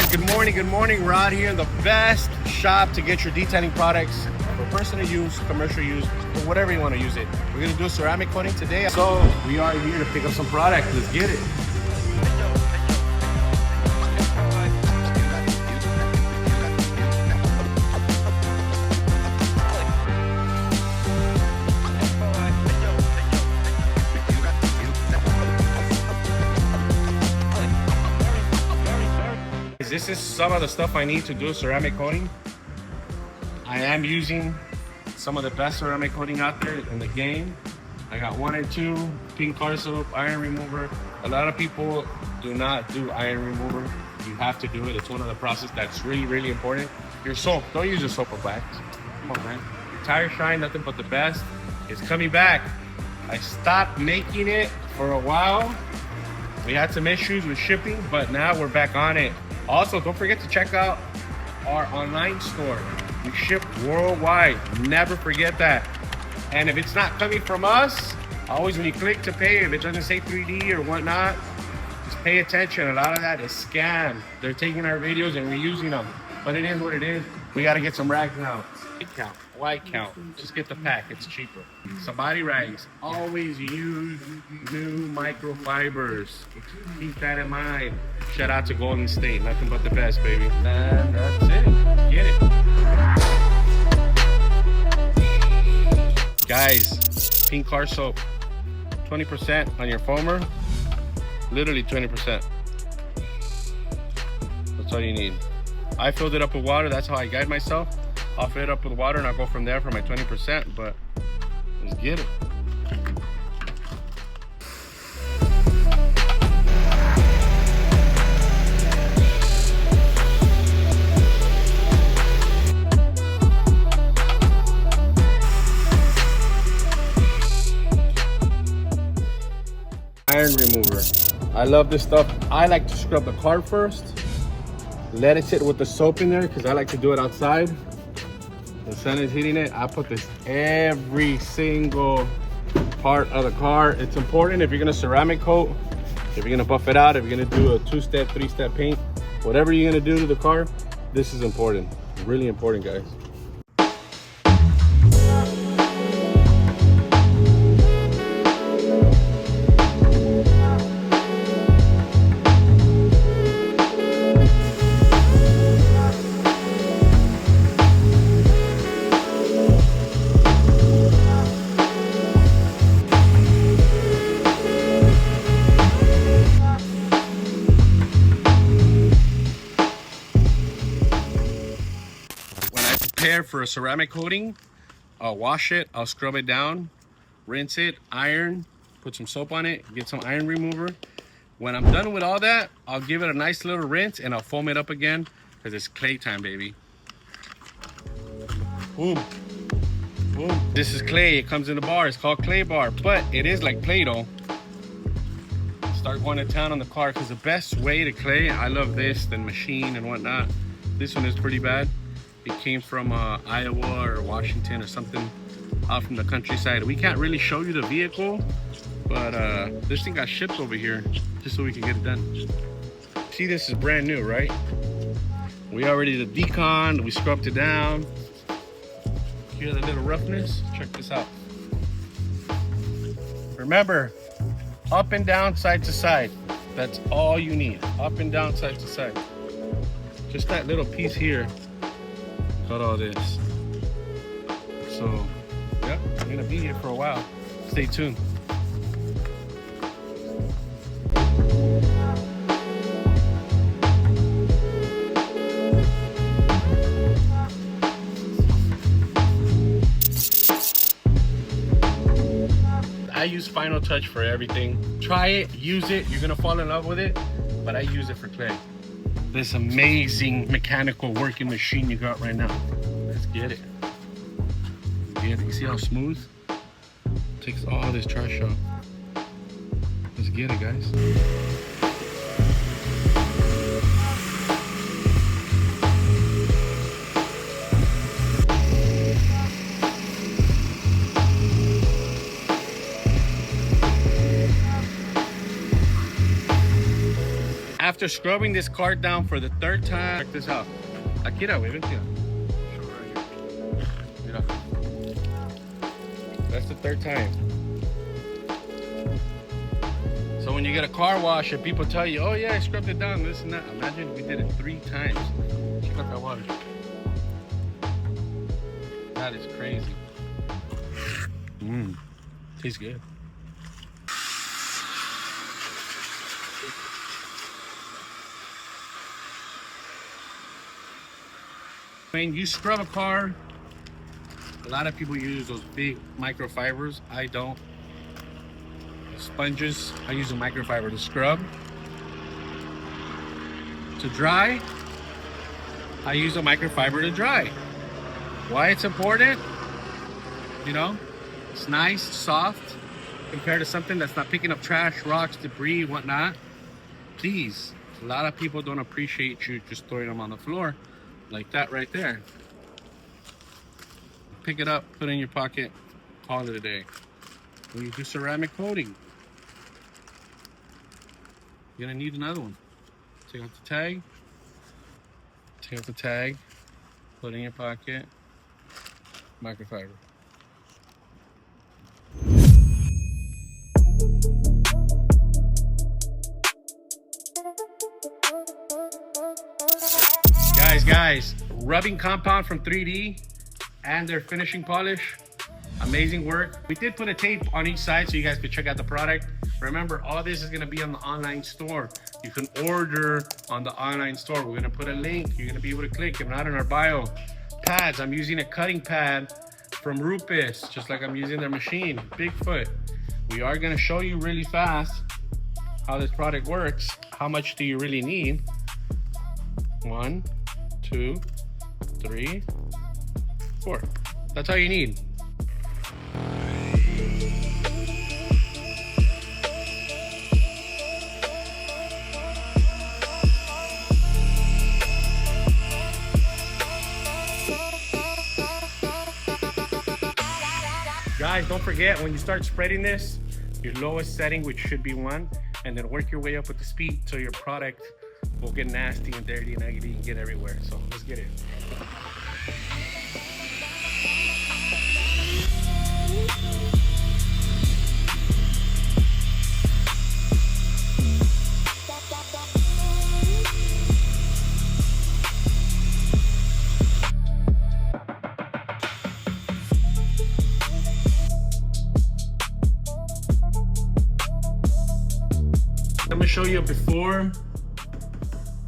Good morning. Rod here, the best shop to get your detailing products for personal use, commercial use, or whatever you want to use it. We're gonna do a ceramic coating today. So we are here to pick up some product. Let's get it. This is some of the stuff I need to do ceramic coating. I am using some of the best ceramic coating out there in the game. I got 1 and 2, pink car soap, iron remover. A lot of people do not do iron remover. You have to do it. It's one of the processes that's really important. Your soap, don't use your soap or wax. Come on, man. Your tire shine, nothing but the best. It's coming back. I stopped making it for a while. We had some issues with shipping, but now we're back on it. Also, don't forget to check out our online store. We ship worldwide. Never forget that. And if it's not coming from us, always when you click to pay, if it doesn't say 3D or whatnot, just pay attention. A lot of that is scam. They're taking our videos and reusing them. But it is what it is. We got to get some rags now. White count. Just get the pack. It's cheaper. Somebody rags. Always use new microfibers. Keep that in mind. Shout out to Golden State. Nothing but the best, baby. And that's it. Get it. Guys, pink car soap. 20% on your foamer. Literally 20%. That's all you need. I filled it up with water. That's how I guide myself. I'll fill it up with water and I'll go from there for my 20%, but let's get it. Iron remover. I love this stuff. I like to scrub the car first. Let it sit with the soap in there because I like to do it outside. The sun is hitting it. I put this every single part of the car. It's important if you're gonna ceramic coat, if you're gonna buff it out, if you're gonna do a 2-step, 3-step paint, whatever you're gonna do to the car, this is important. Really important, guys. For a ceramic coating, I'll wash it, I'll scrub it down, rinse it, iron, put some soap on it, get some iron remover. When I'm done with all that, I'll give it a nice little rinse and I'll foam it up again because it's clay time, baby. Boom. Boom. This is clay. It comes in a bar. It's called clay bar, but it is like Play-Doh. Start going to town on the car because the best way to clay, I love this, then machine and whatnot. This one is pretty bad. It came from Iowa or Washington or something out from the countryside. We can't really show you the vehicle, but this thing got shipped over here just so we can get it done. See, this is brand new, right? We already did the decon, we scrubbed it down. Hear the little roughness? Check this out. Remember, up and down, side to side. That's all you need. Up and down, side to side. Just that little piece here. Got all this. So, yeah, I'm gonna be here for a while. Stay tuned. I use Final Touch for everything. Try it, use it, you're gonna fall in love with it, but I use it for clay. This amazing mechanical working machine you got right now. Let's get it. You see how smooth? Takes all this trash out. Let's get it, guys. after scrubbing this card down for the third time, check this out. Akira, güey, vente. Mira. That's the third time. So when you get a car wash and people tell you, oh yeah, I scrubbed it down, this and that. Imagine we did it 3 times. Check out that water. That is crazy. Tastes good. When you scrub a car, a lot of people use those big microfibers. I don't. Sponges, I use a microfiber to scrub. To dry, I use a microfiber to dry. Why it's important? You know, it's nice, soft, compared to something that's not picking up trash, rocks, debris, whatnot. Please, a lot of people don't appreciate you just throwing them on the floor like that right there. Pick it up, put it in your pocket, call it a day. When you do ceramic coating, you're gonna need another one. Take out the tag, put it in your pocket, microfiber. Guys, rubbing compound from 3D and their finishing polish, amazing work. We did put a tape on each side so you guys could check out the product. Remember, all this is gonna be on the online store. You can order on the online store. We're gonna put a link. You're gonna be able to click. If not, in our bio. Pads, I'm using a cutting pad from Rupes, just like I'm using their machine, Bigfoot. We are gonna show you really fast how this product works. How much do you really need? 1, 2, 3, 4. That's all you need. Guys, don't forget, when you start spreading this, your lowest setting, which should be 1, and then work your way up with the speed so your product will get nasty and dirty and ugly and get everywhere. So let's get it. I'm gonna show you a before,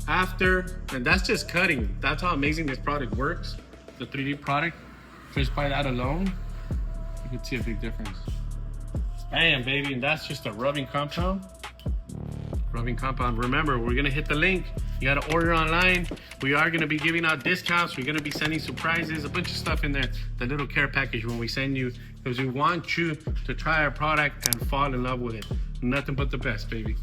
after, and that's just cutting. That's how amazing this product works. The 3D product, just by that alone, you can see a big difference. Bam, baby, and that's just a rubbing compound. Rubbing compound. Remember, we're gonna hit the link. You gotta order online. We are gonna be giving out discounts. We're gonna be sending surprises, a bunch of stuff in there. The little care package when we send you, because we want you to try our product and fall in love with it. Nothing but the best, baby.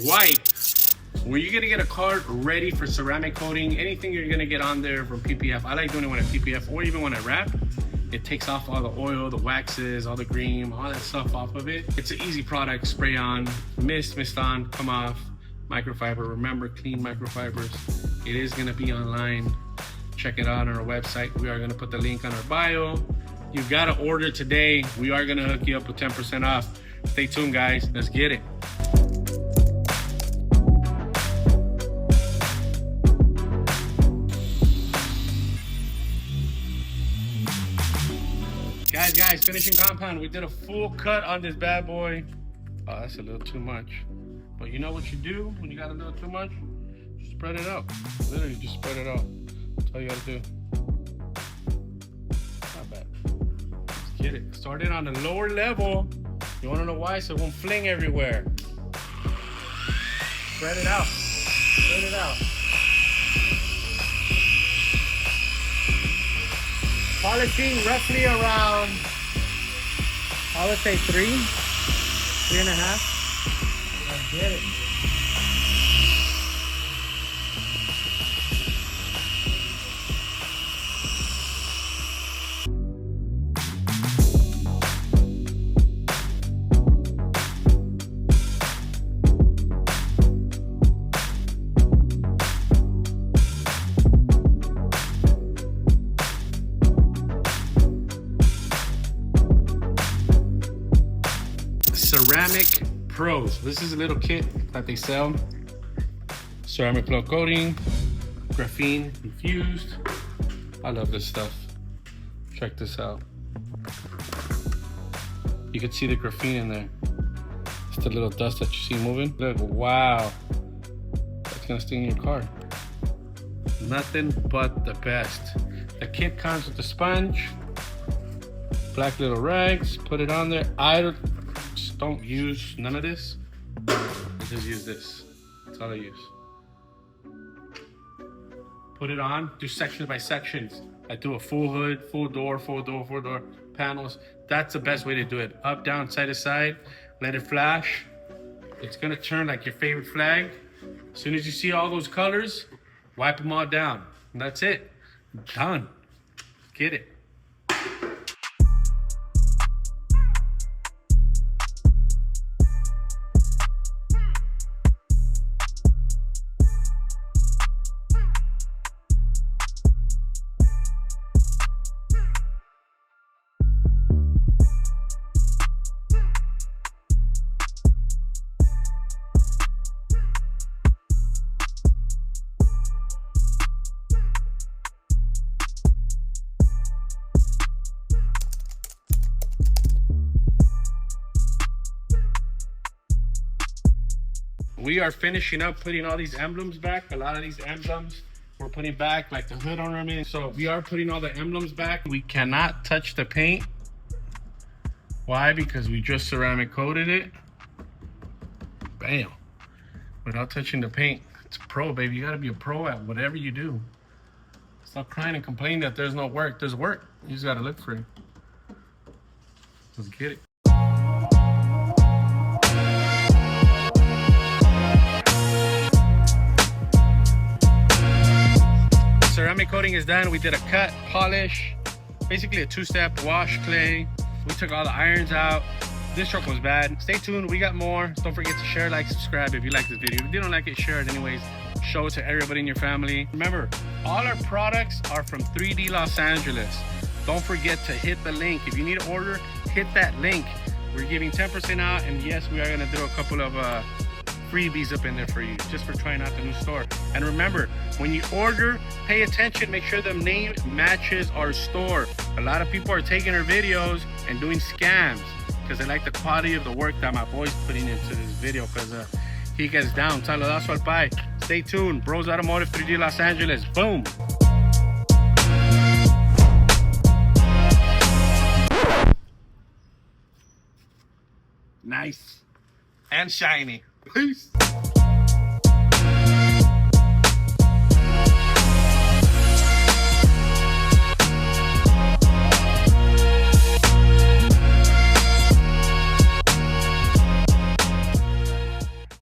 Wipe. When you're gonna get a cart ready for ceramic coating, anything you're gonna get on there from PPF, I like doing it when I PPF or even when I wrap. It takes off all the oil, the waxes, all the green, all that stuff off of it. It's an easy product. Spray on, mist on, come off. Microfiber, remember, clean microfibers. It is gonna be online. Check it out on our website. We are gonna put the link on our bio. You gotta order today. We are gonna hook you up with 10% off. Stay tuned, guys. Let's get it. Guys, finishing compound. We did a full cut on this bad boy. Oh, that's a little too much. But you know what you do when you got a little too much? Spread it out. Literally, just spread it out. That's all you gotta do. Not bad. Let's get it. Start it on the lower level. You wanna know why? So it won't fling everywhere. Spread it out. Spread it out. Polishing roughly around, I would say 3.5. Let's get it. Ceramic Pros. This is a little kit that they sell. Ceramic flow coating, graphene infused. I love this stuff. Check this out. You can see the graphene in there. It's the little dust that you see moving. Look, wow. That's gonna stay in your car. Nothing but the best. The kit comes with the sponge, black little rags, put it on there. I don't use none of this. I just use this. That's all I use. Put it on, do sections by sections. I do a full hood, full door panels. That's the best way to do it. Up, down, side to side, let it flash. It's gonna turn like your favorite flag. As soon as you see all those colors, wipe them all down. And that's it. Done. Get it. We are finishing up putting all these emblems back. A lot of these emblems we're putting back, like the hood ornament. So we are putting all the emblems back. We cannot touch the paint. Why? Because we just ceramic coated it. Bam. Without touching the paint. It's pro, baby. You gotta be a pro at whatever you do. Stop crying and complaining that there's no work. There's work. You just gotta look for it. Let's get it. Ceramic coating is done. We did a cut, polish, basically a two-step wash clay. We took all the irons out. This truck was bad. Stay tuned, we got more. Don't forget to share, like, subscribe if you like this video. If you don't like it, share it anyways. Show it to everybody in your family. Remember, all our products are from 3D Los Angeles. Don't forget to hit the link. If you need to order, hit that link. We're giving 10% out, and yes, we are gonna do a couple of freebies up in there for you, just for trying out the new store. And remember, when you order, pay attention, make sure the name matches our store. A lot of people are taking our videos and doing scams because they like the quality of the work that my boy's putting into this video, because he gets down. Saludazo al pai. Stay tuned. Bros Automotive 3D Los Angeles. Boom. Nice and shiny. Peace.